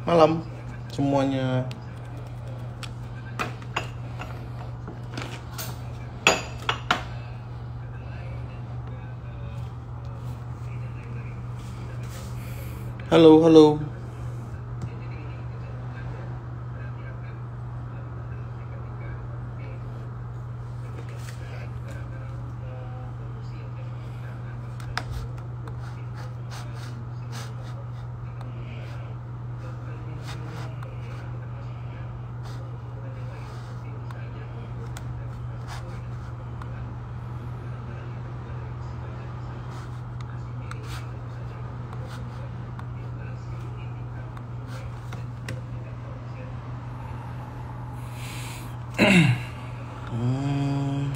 malam semuanya. Halo, halo.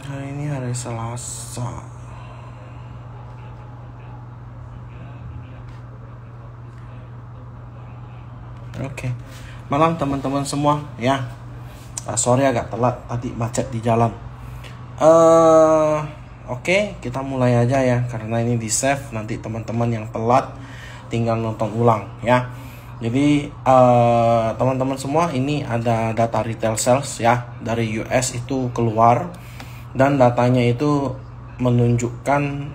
Hari ini hari Selasa. Oke. Malam teman-teman semua ya. Sorry agak telat tadi macet di jalan. Oke, kita mulai aja ya karena ini di save, nanti teman-teman yang telat tinggal nonton ulang ya. Jadi teman-teman semua, ini ada data retail sales ya dari US itu keluar, dan datanya itu menunjukkan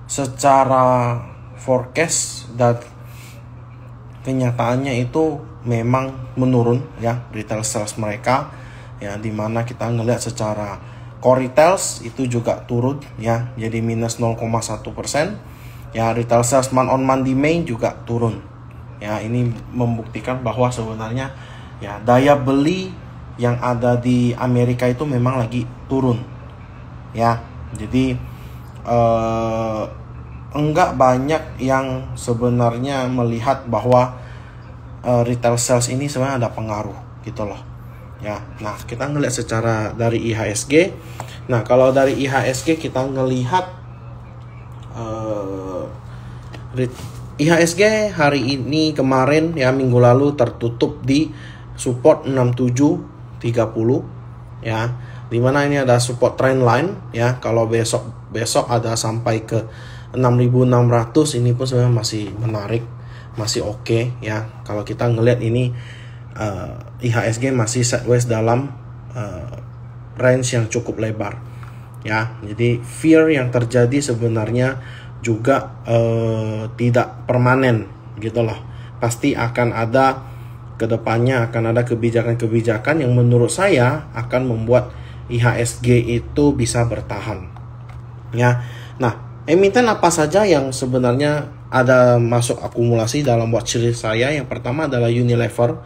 secara forecast dan kenyataannya itu memang menurun ya retail sales mereka ya, dimana kita ngelihat secara core retails itu juga turun ya, jadi minus 0,1%. Ya, retail sales month on month di Mei juga turun. Ya, ini membuktikan bahwa sebenarnya ya daya beli yang ada di Amerika itu memang lagi turun. Ya, jadi enggak banyak yang sebenarnya melihat bahwa retail sales ini sebenarnya ada pengaruh gitu loh. Ya, nah kita ngelihat secara dari IHSG. Nah, kalau dari IHSG kita ngelihat IHSG hari ini kemarin ya minggu lalu tertutup di support 6730 ya, dimana ini ada support trend line ya. Kalau besok ada sampai ke 6600, ini pun sebenarnya masih menarik, masih oke ya. Kalau kita ngelihat ini IHSG masih sideways dalam range yang cukup lebar ya. Jadi fear yang terjadi sebenarnya juga tidak permanen gitu loh. Pasti akan ada kedepannya, akan ada kebijakan-kebijakan yang menurut saya akan membuat IHSG itu bisa bertahan ya. Nah, emiten apa saja yang sebenarnya ada masuk akumulasi dalam watchlist saya? Yang pertama adalah Unilever.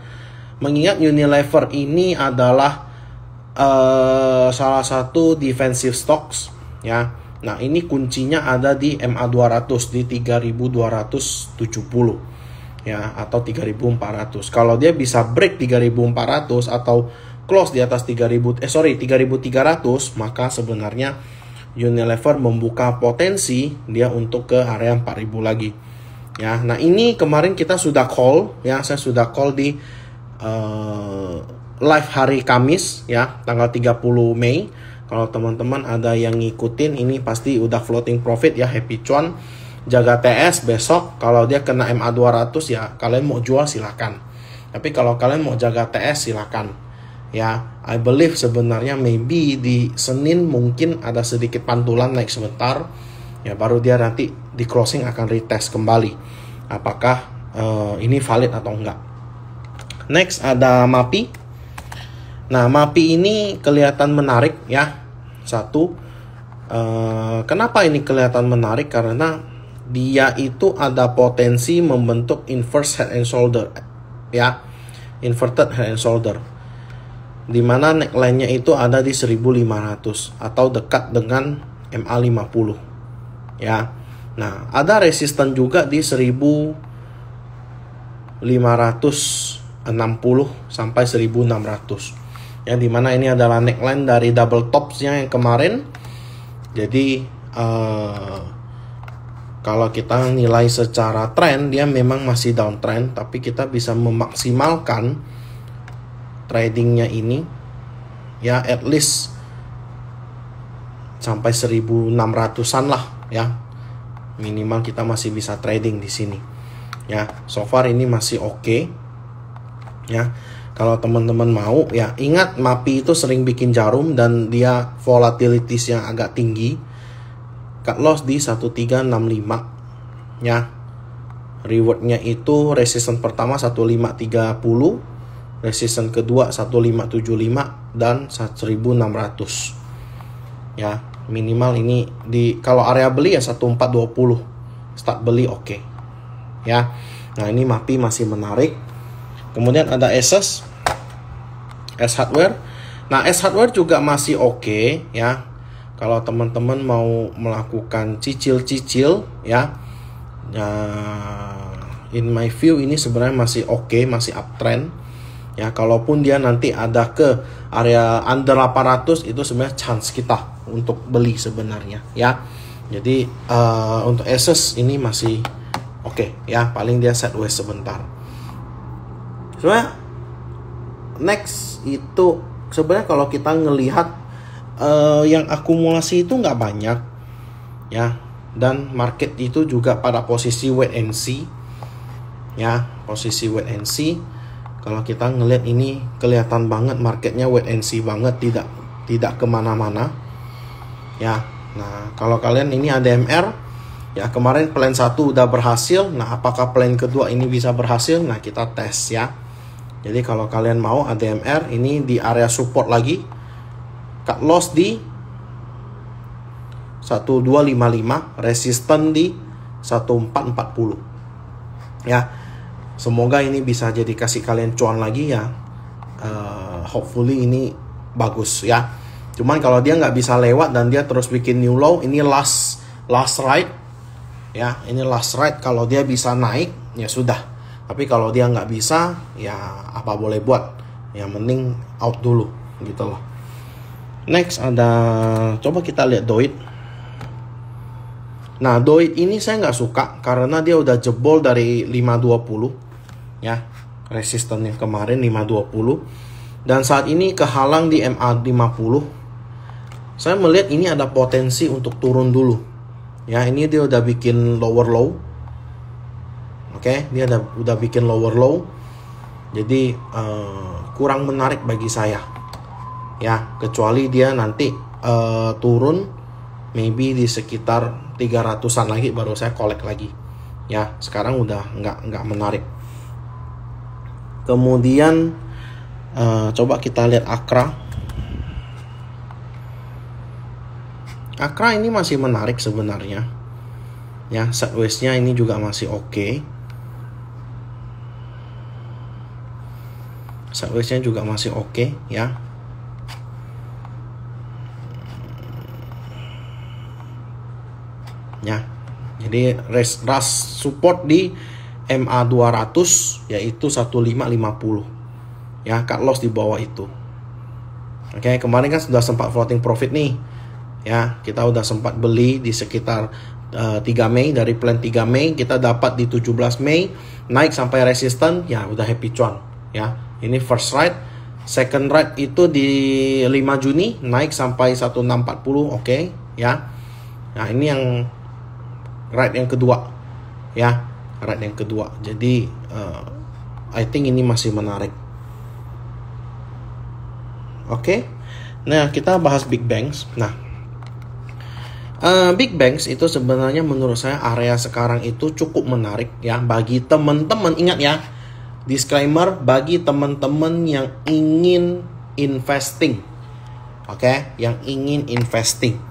Mengingat Unilever ini adalah salah satu defensive stocks ya. Nah, ini kuncinya ada di MA200 di 3270 ya, atau 3400. Kalau dia bisa break 3400 atau close di atas 3300, maka sebenarnya Unilever membuka potensi dia untuk ke area 4000 lagi ya. Nah, ini kemarin kita sudah call ya, saya sudah call di live hari Kamis ya, tanggal 30 Mei. Kalau teman-teman ada yang ngikutin, ini pasti udah floating profit ya, happy cuan. Jaga TS besok, kalau dia kena MA200 ya kalian mau jual silakan. Tapi kalau kalian mau jaga TS silakan. Ya, I believe sebenarnya maybe di Senin mungkin ada sedikit pantulan naik sebentar. Ya, baru dia nanti di closing akan retest kembali apakah ini valid atau enggak. Next ada MAPI. Nah, MAPI ini kelihatan menarik ya. Satu, kenapa ini kelihatan menarik? Karena dia itu ada potensi membentuk inverse head and shoulder ya, inverted head and shoulder, dimana neckline-nya itu ada di 1500 atau dekat dengan MA50 ya. Nah, ada resisten juga di 1560 sampai 1600 ya, dimana ini adalah neckline dari double topsnya yang kemarin. Jadi kalau kita nilai secara tren, dia memang masih downtrend, tapi kita bisa memaksimalkan tradingnya ini ya, at least sampai 1600-an lah ya, minimal kita masih bisa trading di sini Ya, so far ini masih oke. Ya, kalau teman-teman mau ya, ingat MAPI itu sering bikin jarum dan dia volatilities yang agak tinggi. Cut loss di 1365. Ya, rewardnya itu resistance pertama 1530, resistance kedua 1575 dan 1600. Ya, minimal ini di kalau area beli ya 1420. Start beli oke. Ya. Nah, ini MAPI masih menarik. Kemudian ada S Hardware. Nah, S Hardware juga masih oke ya. Kalau teman-teman mau melakukan cicil-cicil ya. In my view ini sebenarnya masih oke, masih uptrend. Ya, kalaupun dia nanti ada ke area under 800 itu sebenarnya chance kita untuk beli sebenarnya ya. Jadi untuk Asus ini masih oke ya, paling dia sideways sebentar. Sebenarnya next itu sebenarnya kalau kita ngelihat yang akumulasi itu nggak banyak ya, dan market itu juga pada posisi wait and see ya, posisi wait and see. Kalau kita ngelihat ini kelihatan banget marketnya wait and see banget, tidak kemana-mana ya. Nah, kalau kalian ini ADMR ya, kemarin plan 1 udah berhasil. Nah, apakah plan kedua ini bisa berhasil? Nah, kita tes ya. Jadi kalau kalian mau ADMR ini di area support lagi, cut loss di 1255, resisten di 1440 ya. Semoga ini bisa jadi kasih kalian cuan lagi ya. Hopefully ini bagus ya. Cuman kalau dia nggak bisa lewat dan dia terus bikin new low, ini last ride ya. Ini last ride. Kalau dia bisa naik ya sudah. Tapi kalau dia nggak bisa ya apa boleh buat. Yang penting out dulu gitu loh. Next ada, coba kita lihat Doit. Nah, Doit ini saya nggak suka karena dia udah jebol dari 520 ya, resisten yang kemarin 520, dan saat ini kehalang di MA50. Saya melihat ini ada potensi untuk turun dulu ya. Ini dia udah bikin lower low. Oke, dia udah bikin lower low. Jadi kurang menarik bagi saya ya, kecuali dia nanti turun maybe di sekitar 300-an lagi baru saya collect lagi ya. Sekarang udah nggak menarik. Kemudian coba kita lihat Akra. Akra ini masih menarik sebenarnya ya, sideways-nya ini juga masih oke. Sideways-nya juga masih oke ya. Ya, jadi ras support di MA200 yaitu 1550 ya, cut loss di bawah itu. Oke, kemarin kan sudah sempat floating profit nih ya, kita udah sempat beli di sekitar 3 Mei, dari plan 3 Mei kita dapat di 17 Mei naik sampai resisten ya, udah happy cuan ya. Ini first ride. Second ride itu di 5 Juni naik sampai 1640 oke ya. Nah, ini yang ride yang kedua ya, ride yang kedua. Jadi I think ini masih menarik. Oke. Nah, kita bahas Big Banks. Nah, Big Banks itu sebenarnya menurut saya area sekarang itu cukup menarik ya bagi teman-teman. Ingat ya, disclaimer, bagi teman-teman yang ingin investing. Oke, yang ingin investing.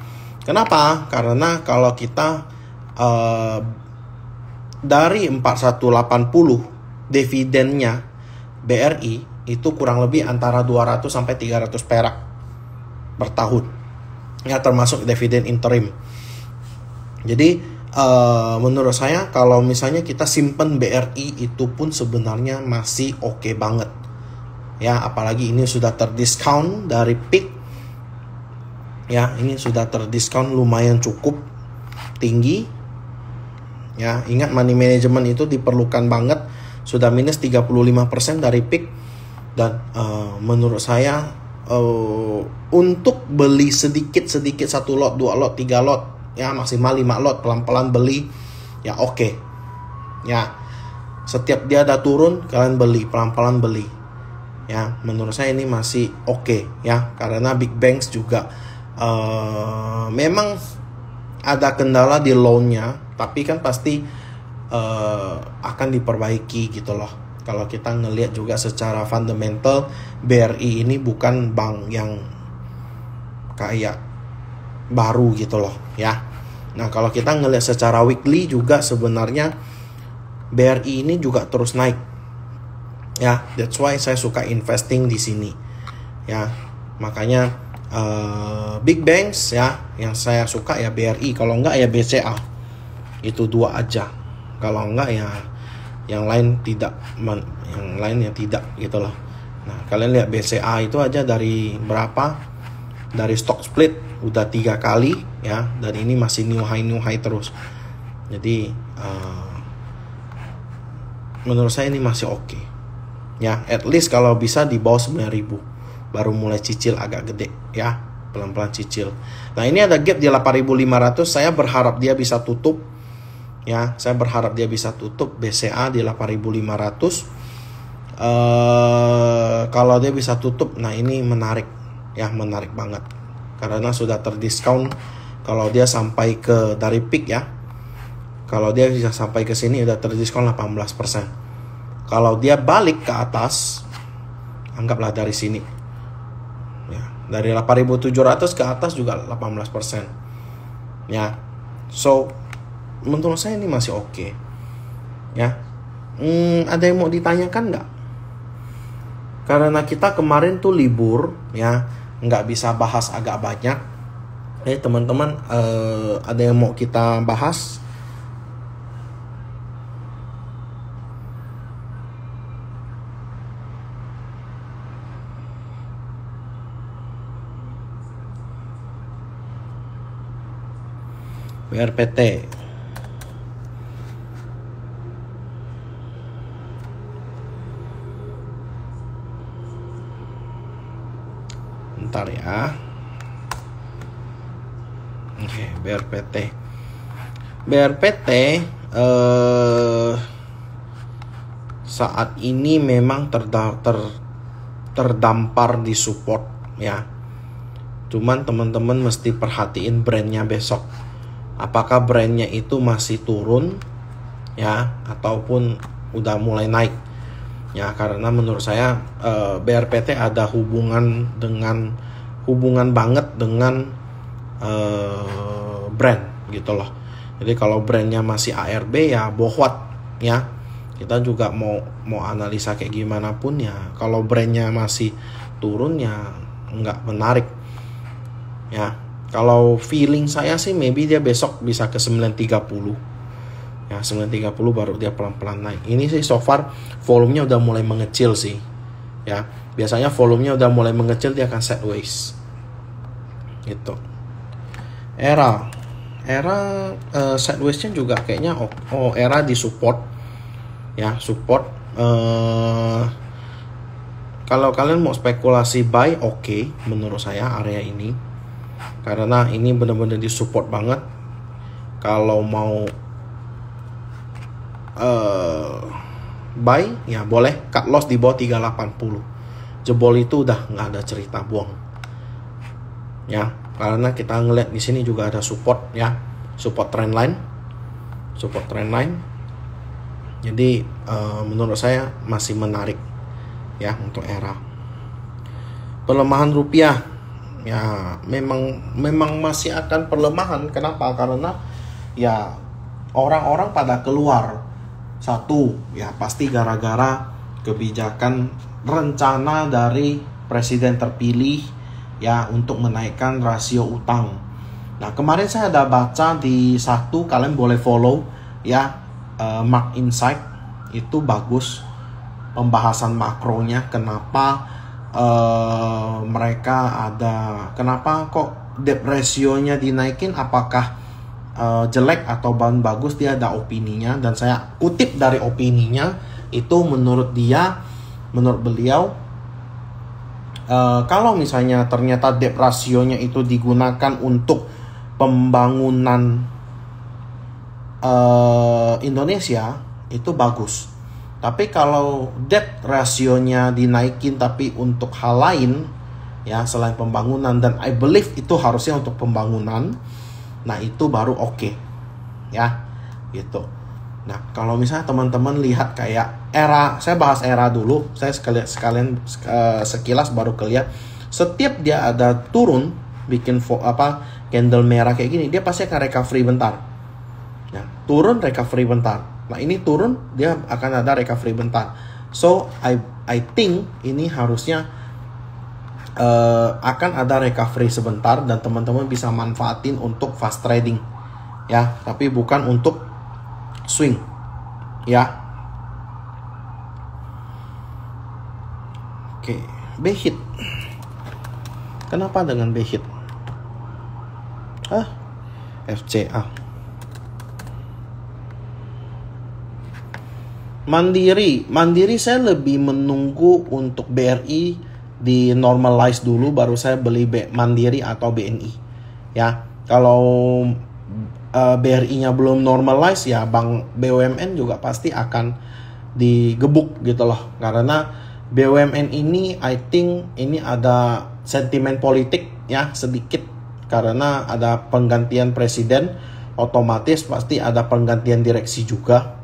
Kenapa? Karena kalau kita dari 4180 dividennya BRI itu kurang lebih antara 200 sampai 300 perak per tahun ya, termasuk dividen interim. Jadi menurut saya kalau misalnya kita simpen BRI itu pun sebenarnya masih oke banget ya, apalagi ini sudah terdiskon dari peak ya, ini sudah terdiskon lumayan cukup tinggi ya. Ingat, money management itu diperlukan banget, sudah minus 35% dari peak. Dan menurut saya untuk beli sedikit-sedikit, 1 lot, 2 lot, 3 lot ya, maksimal 5 lot, pelan-pelan beli ya oke ya. setiap dia ada turun kalian beli, pelan-pelan beli. Ya, menurut saya ini masih oke, ya, karena big banks juga memang ada kendala di loan-nya, tapi kan pasti akan diperbaiki gitu loh. Kalau kita ngelihat juga secara fundamental, BRI ini bukan bank yang kayak baru gitu loh, ya. Nah, kalau kita ngelihat secara weekly juga sebenarnya BRI ini juga terus naik. Ya, that's why saya suka investing di sini. Ya, makanya big banks ya yang saya suka ya BRI, kalau enggak ya BCA. Itu dua aja. Kalau enggak ya yang lain tidak, yang lain ya tidak gitu loh. Nah, kalian lihat BCA itu aja dari berapa? Dari stock split udah 3 kali ya, dan ini masih new high terus. Jadi menurut saya ini masih oke. Ya, at least kalau bisa di bawah 9.000 baru mulai cicil agak gede ya, pelan-pelan cicil. Nah, ini ada gap di 8.500, saya berharap dia bisa tutup. Ya, saya berharap dia bisa tutup BCA di 8.500. Kalau dia bisa tutup, nah ini menarik ya, menarik banget karena sudah terdiskon. Kalau dia sampai ke dari peak ya, kalau dia bisa sampai ke sini udah terdiskon 18%. Kalau dia balik ke atas, anggaplah dari sini ya, dari 8.700 ke atas juga 18% ya. So menurut saya ini masih oke ya. Ada yang mau ditanyakan nggak? Karena kita kemarin tuh libur ya, nggak bisa bahas agak banyak. Teman-teman, ada yang mau kita bahas? BRPT. Bentar ya. Oke, BRPT. BRPT saat ini memang terdampar di support ya. Cuman teman-teman mesti perhatiin brandnya besok. Apakah brandnya itu masih turun ya, ataupun udah mulai naik ya. Karena menurut saya BRPT ada hubungan banget dengan brand gitu loh. Jadi kalau brandnya masih ARB ya bohwat ya. Kita juga mau analisa kayak gimana pun ya, kalau brandnya masih turun ya nggak menarik ya. Kalau feeling saya sih maybe dia besok bisa ke 930 ya, 930 baru dia pelan-pelan naik. Ini sih so far volumenya udah mulai mengecil sih ya. Biasanya volumenya udah mulai mengecil dia akan sideways gitu. Era sidewaysnya juga kayaknya era di support ya, support. Kalau kalian mau spekulasi buy, oke, menurut saya area ini, karena ini benar-benar disupport banget. Kalau mau buy ya boleh, cut loss di bawah 380. Jebol itu udah nggak ada cerita, buang ya. Karena kita ngeliat di sini juga ada support ya, support trend line. Jadi menurut saya masih menarik ya untuk era. Pelemahan rupiah ya, memang masih akan perlemahan. Kenapa? Karena ya orang-orang pada keluar. Satu ya pasti gara-gara kebijakan rencana dari presiden terpilih ya untuk menaikkan rasio utang. Nah, kemarin saya ada baca di satu, kalian boleh follow ya, Mark Insight itu bagus pembahasan makronya. Kenapa mereka kenapa kok debt ratio-nya dinaikin, apakah jelek atau bagus, dia ada opininya, dan saya kutip dari opininya itu. Menurut beliau kalau misalnya ternyata debt ratio-nya itu digunakan untuk pembangunan Indonesia, itu bagus Tapi kalau debt rasionya dinaikin tapi untuk hal lain ya selain pembangunan, dan I believe itu harusnya untuk pembangunan, nah itu baru oke. Ya gitu. Nah kalau misalnya teman-teman lihat kayak era, saya bahas era dulu, saya sekalian sekilas baru kelihatan. Setiap dia ada turun bikin candle merah kayak gini, dia pasti akan recovery bentar. Nah, turun recovery bentar. Nah, ini turun dia akan ada recovery bentar. So I think ini harusnya akan ada recovery sebentar dan teman-teman bisa manfaatin untuk fast trading. Ya, tapi bukan untuk swing. Ya. Oke, B-hit. Kenapa dengan B-hit? FCA. Mandiri saya lebih menunggu untuk BRI di normalize dulu baru saya beli Mandiri atau BNI. Ya, kalau BRI-nya belum normalize ya Bank BUMN juga pasti akan digebuk gitu loh. Karena BUMN ini I think ini ada sentimen politik ya sedikit, karena ada penggantian presiden, otomatis pasti ada penggantian direksi juga.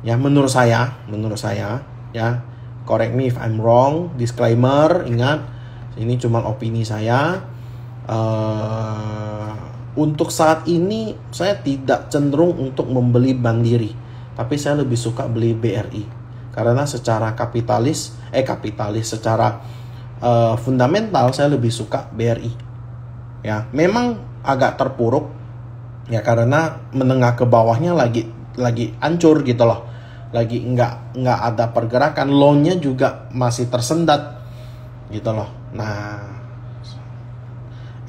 Ya menurut saya ya, correct me if I'm wrong, disclaimer, ingat ini cuma opini saya. Untuk saat ini saya tidak cenderung untuk membeli Mandiri, tapi saya lebih suka beli BRI karena secara secara fundamental saya lebih suka BRI. Ya memang agak terpuruk ya karena menengah ke bawahnya lagi hancur gitu loh, lagi nggak ada pergerakan, loan-nya juga masih tersendat gitu loh. Nah,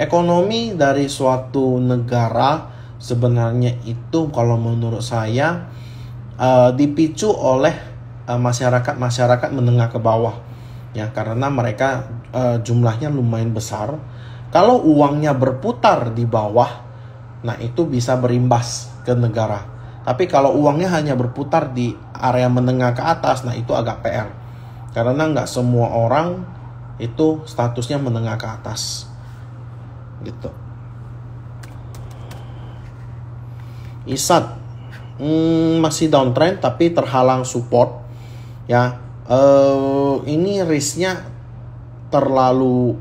ekonomi dari suatu negara sebenarnya itu kalau menurut saya dipicu oleh masyarakat menengah ke bawah ya, karena mereka jumlahnya lumayan besar. Kalau uangnya berputar di bawah, nah itu bisa berimbas ke negara. Tapi kalau uangnya hanya berputar di area menengah ke atas, nah itu agak PR. Karena nggak semua orang itu statusnya menengah ke atas. Gitu. ISAT masih downtrend tapi terhalang support. Ya, ini risknya terlalu,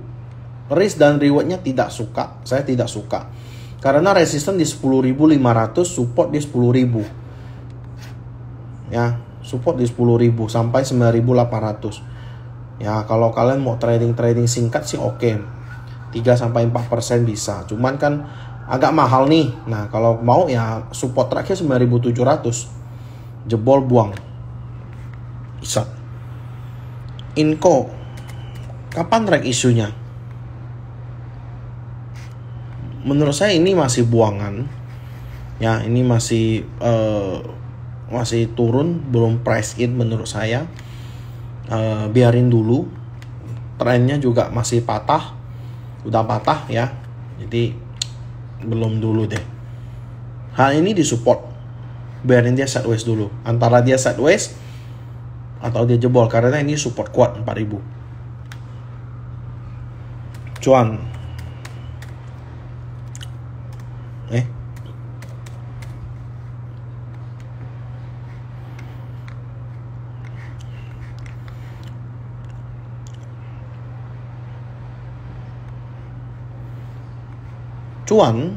risk dan rewardnya tidak suka. Saya tidak suka. Karena resisten di 10.500, support di 10.000. Ya, support di 10.000 sampai 9.800. Ya, kalau kalian mau trading singkat sih oke. 3-4% bisa. Cuman kan agak mahal nih. Nah, kalau mau ya support terakhir 9.700. Jebol buang. Bisa. Inco. Kapan track isunya? Menurut saya ini masih buangan. Ya, ini masih turun, belum price in menurut saya. Biarin dulu. Trennya juga masih patah. Udah patah ya. Jadi belum dulu deh. Hal ini disupport. Biarin dia sideways dulu. Antara dia sideways atau dia jebol, karena ini support kuat 4.000. Cuan. Cuan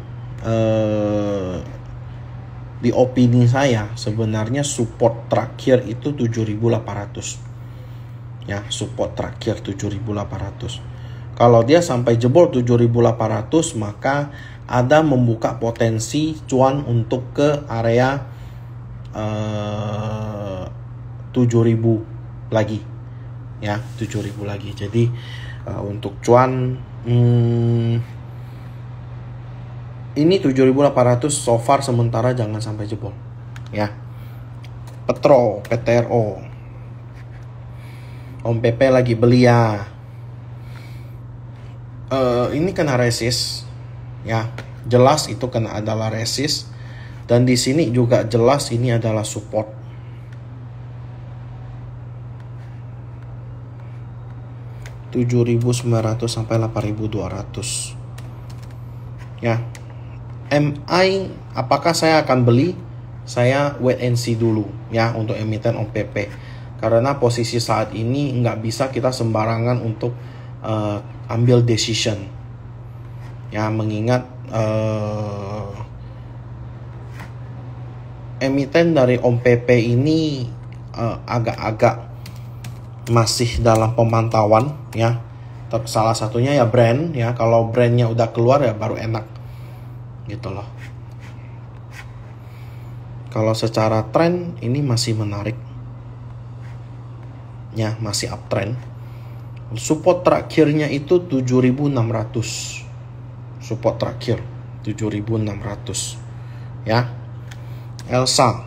di opini saya sebenarnya support terakhir itu 7.800. Ya, support terakhir 7.800. Kalau dia sampai jebol 7.800, maka ada membuka potensi cuan untuk ke area 7.000 lagi. Ya, 7.000 lagi. Jadi untuk cuan ini 7.800 so far sementara, jangan sampai jebol. Ya. Petro, PTRO. Om PP lagi beli ya. Ini kena resist. Ya, jelas itu kena adalah resist. Dan di sini juga jelas ini adalah support. 7.900 sampai 8.200. Ya. MI apakah saya akan beli? Saya wait and see dulu ya untuk emiten OMPP. Karena posisi saat ini nggak bisa kita sembarangan untuk ambil decision. Ya, mengingat emiten dari OMPP ini agak-agak masih dalam pemantauan ya. Salah satunya ya brand ya. Kalau brandnya udah keluar ya baru enak gitu loh. Kalau secara tren ini masih menarik ya, masih uptrend. Support terakhirnya itu 7.600. Support terakhir 7.600 ya. Elsa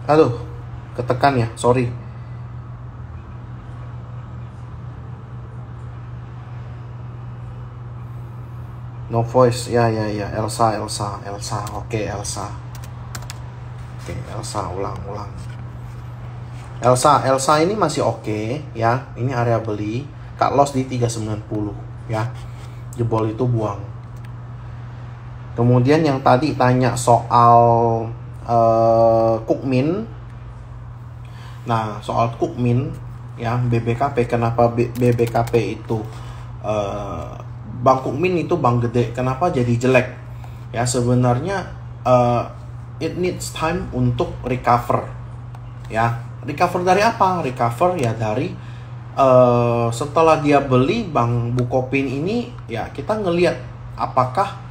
Aduh, ketekan ya, sorry. No voice, ya, Elsa, oke, Elsa, ulang. Elsa ini masih oke, ya, ini area beli, cut loss di 390, ya, jebol itu buang. Kemudian yang tadi tanya soal Cookmin, nah soal Cookmin, ya, BBKP, kenapa BBKP itu Bank Cookmin itu bank gede, kenapa jadi jelek? Ya sebenarnya it needs time untuk recover. Ya, recover dari apa? Recover ya dari setelah dia beli Bank Bukopin ini, ya kita ngelihat apakah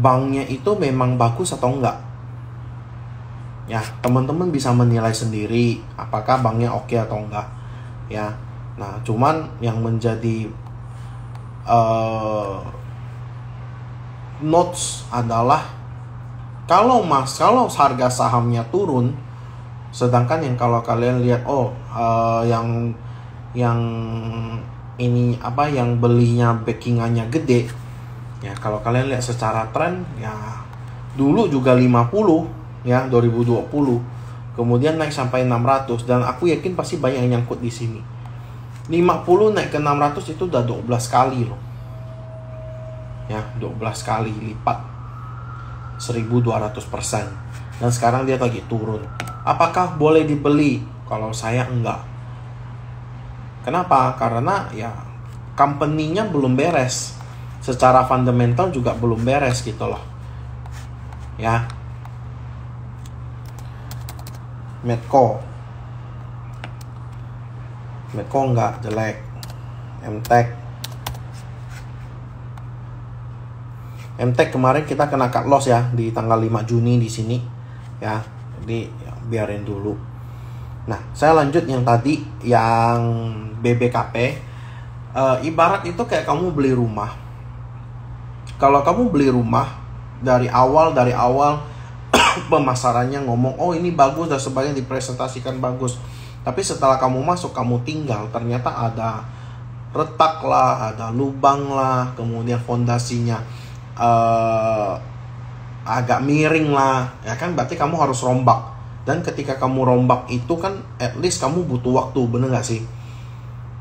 banknya itu memang bagus atau enggak. Ya, teman-teman bisa menilai sendiri apakah banknya oke atau enggak. Ya, nah cuman yang menjadi notes adalah kalau harga sahamnya turun, sedangkan yang kalau kalian lihat yang ini apa, yang belinya backingannya gede, ya kalau kalian lihat secara tren ya dulu juga 50 ya 2020, kemudian naik sampai 600, dan aku yakin pasti banyak yang nyangkut di sini. 50 naik ke 600 itu udah 12 kali loh. Ya, 12 kali lipat 1200%. Dan sekarang dia lagi turun. Apakah boleh dibeli? Kalau saya enggak. Kenapa? Karena ya company-nya belum beres. Secara fundamental juga belum beres gitu loh. Ya. Medco enggak jelek. MTech kemarin kita kena cut loss ya di tanggal 5 Juni di sini ya. Jadi ya, biarin dulu. Nah, saya lanjut yang tadi yang BBKP. Ibarat itu kayak kamu beli rumah. Kalau kamu beli rumah dari awal pemasarannya ngomong ini bagus dan sebagainya, dipresentasikan bagus. Tapi setelah kamu masuk, kamu tinggal, ternyata ada retak lah, ada lubang lah, kemudian fondasinya agak miring lah, ya kan, berarti kamu harus rombak. Dan ketika kamu rombak itu kan at least kamu butuh waktu, bener gak sih?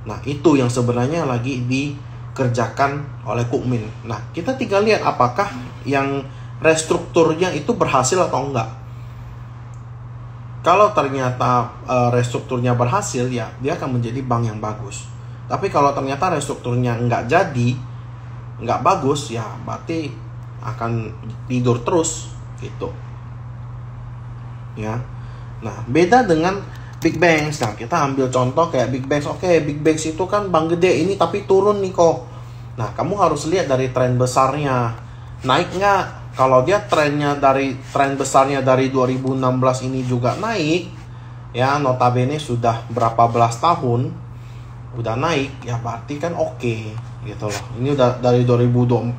Nah itu yang sebenarnya lagi dikerjakan oleh Cookmin. Nah kita tinggal lihat apakah yang restrukturnya itu berhasil atau enggak. Kalau ternyata restrukturnya berhasil, ya dia akan menjadi bank yang bagus. Tapi kalau ternyata restrukturnya nggak bagus, ya berarti akan tidur terus gitu. Ya. Nah, beda dengan big banks. Nah, kita ambil contoh kayak big banks. Oke, big banks itu kan bank gede ini tapi turun nih kok. Nah, kamu harus lihat dari tren besarnya. Naik nggak? Kalau dia tren besarnya dari 2016 ini juga naik, ya notabene sudah berapa belas tahun udah naik, ya berarti kan oke, gitu loh. Ini udah dari 2014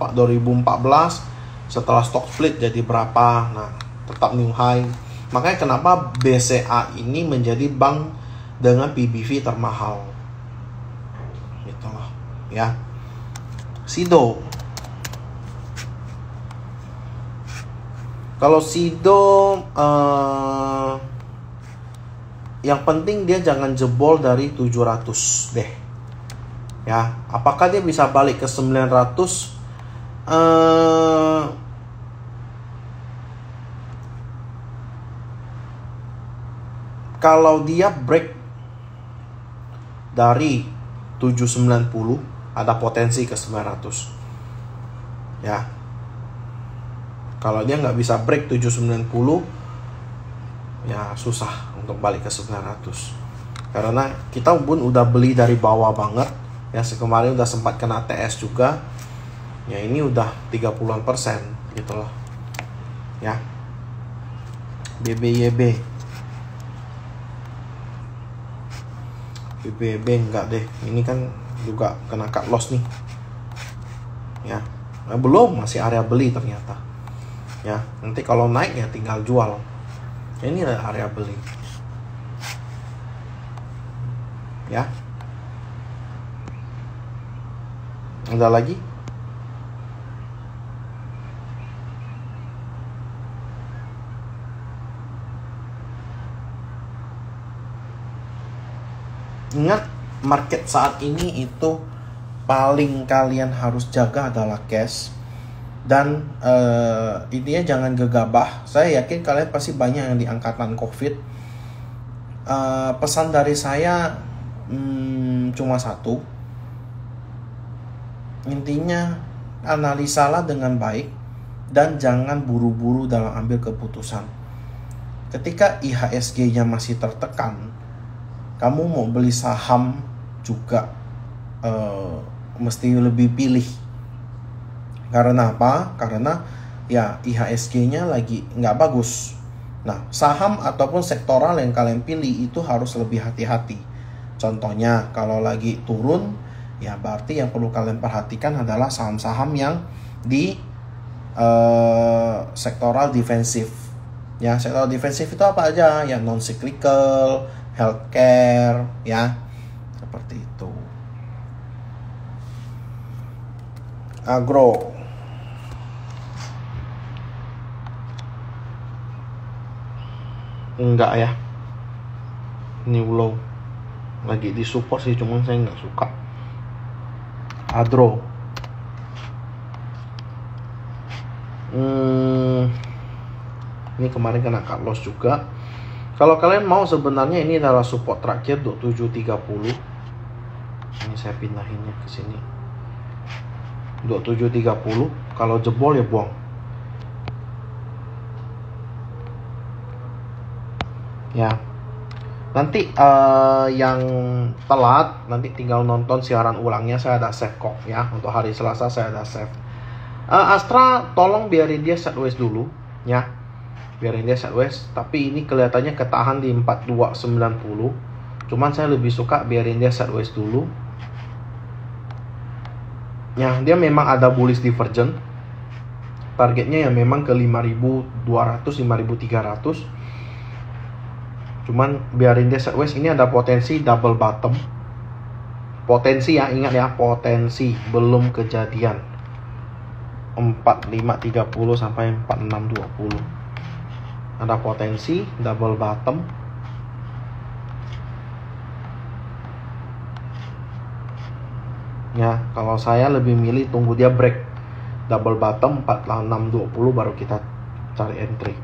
setelah stock split jadi berapa, nah tetap new high. Makanya kenapa BCA ini menjadi bank dengan PBV termahal, gitu loh, ya. Sido. Kalau Sido yang penting dia jangan jebol dari 700 deh. Ya, apakah dia bisa balik ke 900? Kalau dia break dari 790 ada potensi ke 900. Ya. Kalau dia nggak bisa break 790, ya susah untuk balik ke 900. Karena kita pun udah beli dari bawah banget. Ya, kemarin udah sempat kena TS juga. Ya, ini udah 30% gitu loh. Ya. BBYB enggak deh. Ini kan juga kena cut loss nih. Ya. Nah, belum, masih area beli ternyata. Ya, nanti kalau naik ya tinggal jual. Ini adalah area beli. Ya. Ada lagi? Ingat, market saat ini itu paling kalian harus jaga adalah cash. Dan intinya jangan gegabah. Saya yakin kalian pasti banyak yang di angkatan COVID. Pesan dari saya cuma satu. Intinya analisalah dengan baik dan jangan buru-buru dalam ambil keputusan. Ketika IHSG-nya masih tertekan, kamu mau beli saham juga mesti lebih pilih. Karena apa? Karena ya IHSG-nya lagi nggak bagus. Nah, saham ataupun sektoral yang kalian pilih itu harus lebih hati-hati. Contohnya, kalau lagi turun, ya berarti yang perlu kalian perhatikan adalah saham-saham yang di sektoral defensif. Ya, sektoral defensif itu apa aja? Ya, non-cyclical, healthcare, ya seperti itu. Agro, enggak ya, new low lagi di support sih, cuman saya nggak suka. Agro, ini kemarin kena cut loss juga. Kalau kalian mau, sebenarnya ini adalah support terakhir 2730. Ini saya pindahinnya ke sini. 2730. Kalau jebol ya buang. Ya. Nanti yang telat nanti tinggal nonton siaran ulangnya. Saya ada save kok ya. Untuk hari Selasa saya ada save. Astra tolong biarin dia sideways dulu ya. Biarin dia sideways, tapi ini kelihatannya ketahan di 4290. Cuman saya lebih suka biarin dia sideways dulu. Ya, dia memang ada bullish divergence. Targetnya ya memang ke 5200, 5300. Cuman biarin dia sideways, ini ada potensi double bottom. Potensi ya, ingat ya, potensi, belum kejadian. 4530 sampai 4620. Ada potensi double bottom. Ya, kalau saya lebih milih tunggu dia break double bottom 4620 baru kita cari entry.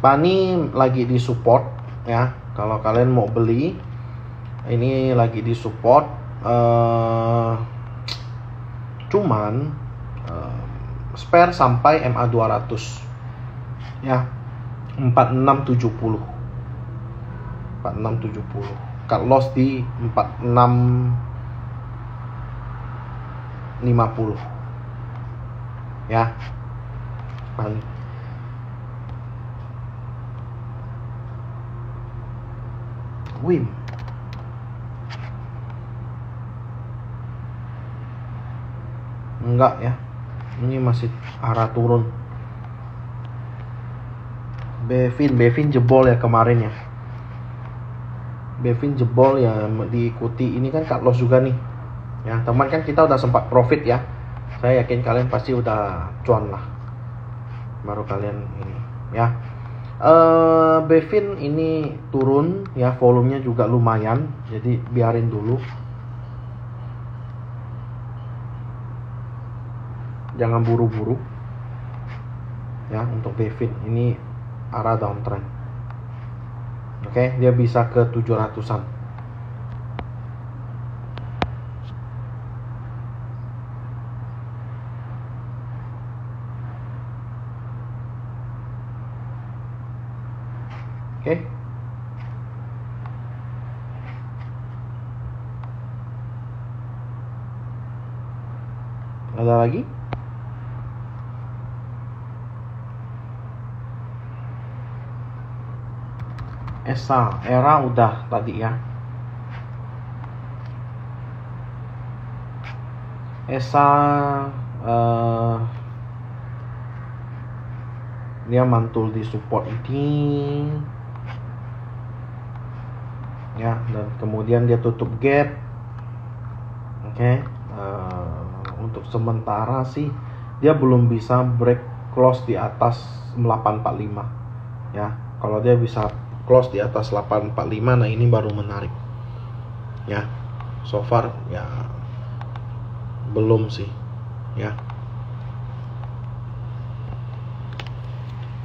Pani lagi di support ya. Kalau kalian mau beli, ini lagi di support. Cuman spare sampai MA 200 ya, 4670. Cut loss di 4650 ya. WIM enggak ya, ini masih arah turun. Bevin jebol ya kemarin ya. Bevin jebol ya, diikuti ini kan cut loss juga nih ya teman, kan kita udah sempat profit ya. Saya yakin kalian pasti udah cuan lah, baru kalian ini ya. Bevin ini turun ya, volumenya juga lumayan, jadi biarin dulu. Jangan buru-buru ya untuk Bevin, ini arah downtrend. Oke, dia bisa ke 700-an. Oke. Ada lagi? Era udah tadi ya. dia mantul di support ini ya, dan kemudian dia tutup gap. Oke. Untuk sementara sih dia belum bisa break close di atas 845 ya. Kalau dia bisa close di atas 845, nah ini baru menarik ya. So far ya belum sih ya.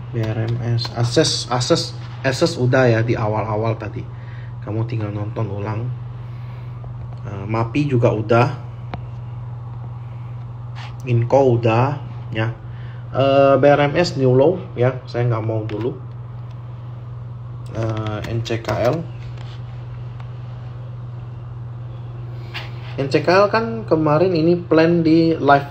BRMS, Access udah ya di awal-awal tadi. Kamu tinggal nonton ulang. MAPI juga udah. Inco udah ya. BRMS new low ya, saya nggak mau dulu. NCKL kan kemarin ini plan di live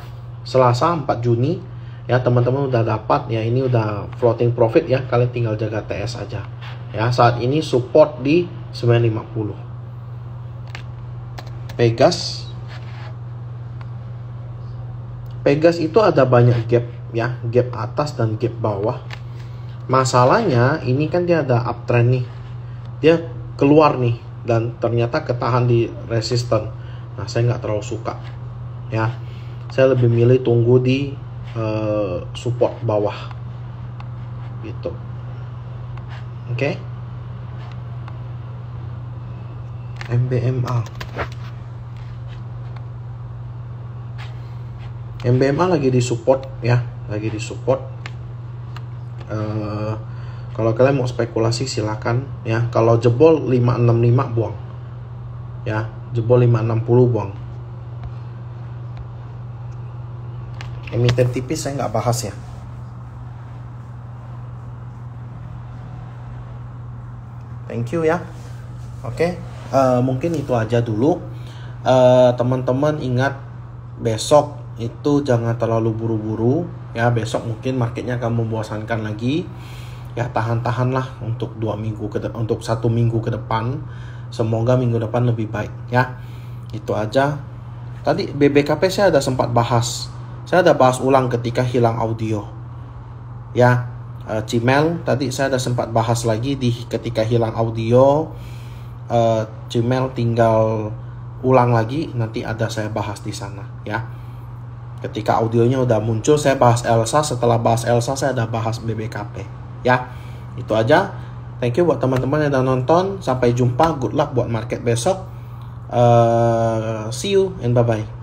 Selasa 4 Juni ya, teman-teman udah dapat ya, ini udah floating profit ya, kalian tinggal jaga TS aja ya. Saat ini support di 950. Pegas itu ada banyak gap ya, gap atas dan gap bawah. Masalahnya ini kan dia ada uptrend nih, dia keluar nih dan ternyata ketahan di resisten. Nah, saya nggak terlalu suka ya, saya lebih milih tunggu di support bawah gitu. Oke. MBMA lagi di support ya, lagi di support. Kalau kalian mau spekulasi silakan ya. Kalau jebol 565 buang ya, jebol 560 buang. Emiten tipis saya nggak bahas ya. Thank you ya. Oke. Mungkin itu aja dulu. Teman-teman ingat, besok itu jangan terlalu buru-buru ya. Besok mungkin marketnya akan membosankan lagi ya. Tahan-tahanlah untuk 1 minggu ke depan. Semoga minggu depan lebih baik ya. Itu aja. Tadi BBKP saya ada sempat bahas. Saya ada bahas ulang ketika hilang audio ya. Cimel tadi saya ada sempat bahas lagi di ketika hilang audio. Cimel tinggal ulang lagi, nanti ada saya bahas di sana ya. Ketika audionya udah muncul saya bahas Elsa, setelah bahas Elsa saya ada bahas BBKP ya. Itu aja. Thank you buat teman-teman yang udah nonton. Sampai jumpa, good luck buat market besok. See you and bye bye.